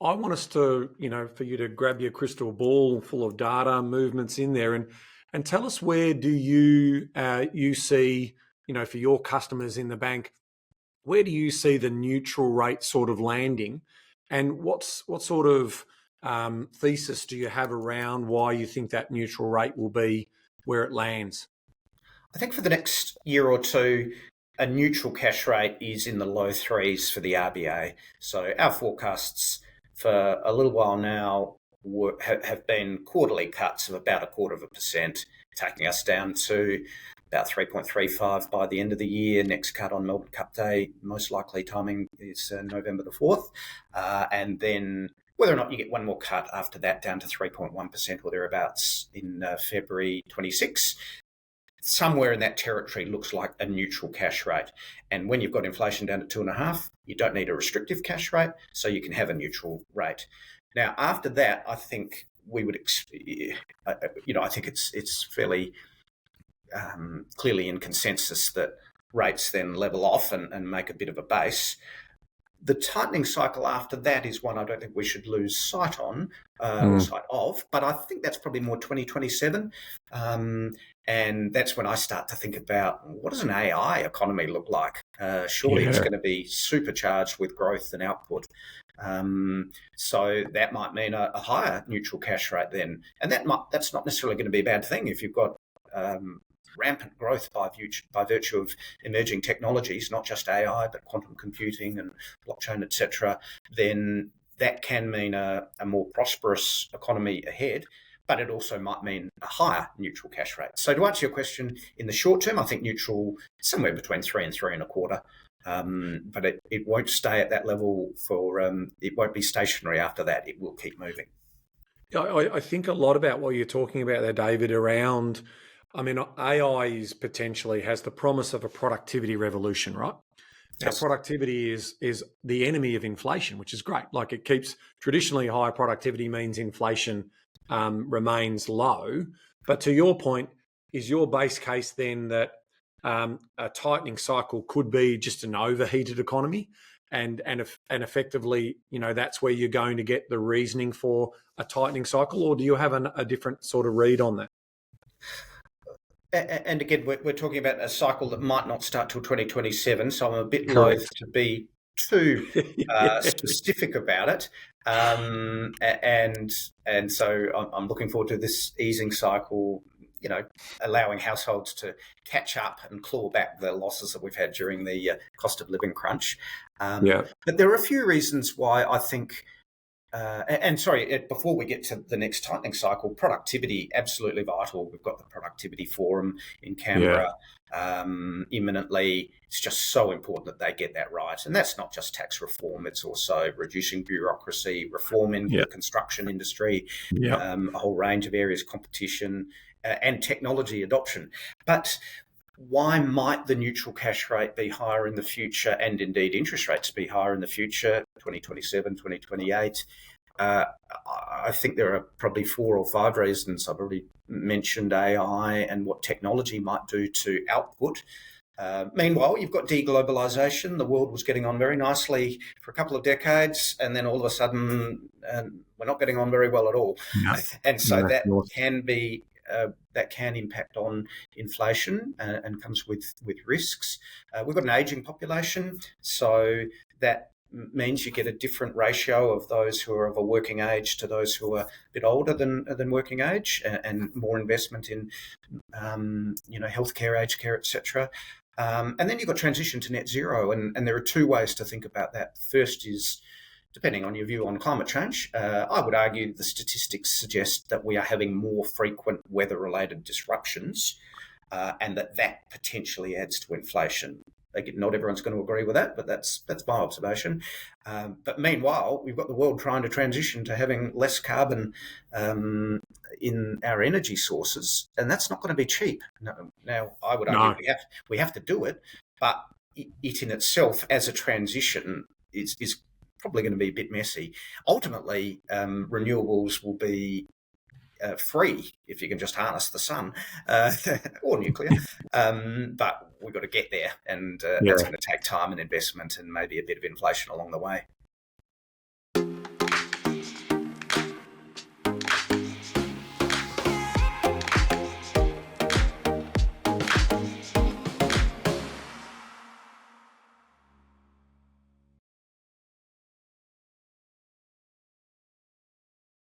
I want us to, for you to grab your crystal ball full of data movements in there and tell us, where do you you see, for your customers in the bank, where do you see the neutral rate sort of landing, and what sort of thesis do you have around why you think that neutral rate will be where it lands? I think for the next year or two, a neutral cash rate is in the low threes for the RBA. So our forecasts for a little while now have been quarterly cuts of about 0.25%, taking us down to about 3.35 by the end of the year. Next cut on Melbourne Cup Day, most likely timing is November the 4th. And then whether or not you get one more cut after that down to 3.1% or thereabouts in February 26. Somewhere in that territory looks like a neutral cash rate. And when you've got inflation down to 2.5, you don't need a restrictive cash rate, so you can have a neutral rate. Now, after that, I think we would, I think it's fairly clearly in consensus that rates then level off and make a bit of a base. The tightening cycle after that is one I don't think we should lose sight on or sight of, but I think that's probably more 2027. And that's when I start to think about, what does an AI economy look like? Surely it's going to be supercharged with growth and output. So that might mean a higher neutral cash rate then. And that's not necessarily going to be a bad thing if you've got rampant growth by virtue of emerging technologies, not just AI, but quantum computing and blockchain, etc., then that can mean a more prosperous economy ahead, but it also might mean a higher neutral cash rate. So to answer your question, in the short term, I think neutral somewhere between 3 and 3.25, but it won't stay at that level it won't be stationary after that. It will keep moving. I think a lot about what you're talking about there, David, around, AI potentially has the promise of a productivity revolution, right? Yes. Now, productivity is the enemy of inflation, which is great. Like, it keeps traditionally high productivity means inflation remains low. But to your point, is your base case then that a tightening cycle could be just an overheated economy, and effectively, that's where you're going to get the reasoning for a tightening cycle, or do you have a different sort of read on that? And again, we're talking about a cycle that might not start till 2027, so I'm a bit Correct. loath to be too specific about it. And so I'm looking forward to this easing cycle, allowing households to catch up and claw back the losses that we've had during the cost of living crunch. But there are a few reasons why I think. Before we get to the next tightening cycle, productivity, absolutely vital. We've got the productivity forum in Canberra imminently. It's just so important that they get that right. And that's not just tax reform, it's also reducing bureaucracy, reform in the construction industry, a whole range of areas, competition and technology adoption. But why might the neutral cash rate be higher in the future, and indeed interest rates be higher in the future, 2027, 2028? I think there are probably 4 or 5 reasons. I've already mentioned AI and what technology might do to output. Meanwhile, you've got deglobalisation. The world was getting on very nicely for a couple of decades, and then all of a sudden we're not getting on very well at all. No. And so that can be that can impact on inflation and comes with risks. We've got an ageing population, so that means you get a different ratio of those who are of a working age to those who are a bit older than working age, and more investment in healthcare, aged care, etc. And then you've got transition to net zero, and there are 2 ways to think about that. First is, depending on your view on climate change, I would argue the statistics suggest that we are having more frequent weather-related disruptions, and that potentially adds to inflation. Not everyone's going to agree with that, but that's my observation. But meanwhile, we've got the world trying to transition to having less carbon in our energy sources, and that's not going to be cheap. Now, I would argue we have to do it, but it in itself as a transition is probably going to be a bit messy. Ultimately, renewables will be free if you can just harness the sun or nuclear. But we've got to get there, and that's going to take time and investment and maybe a bit of inflation along the way.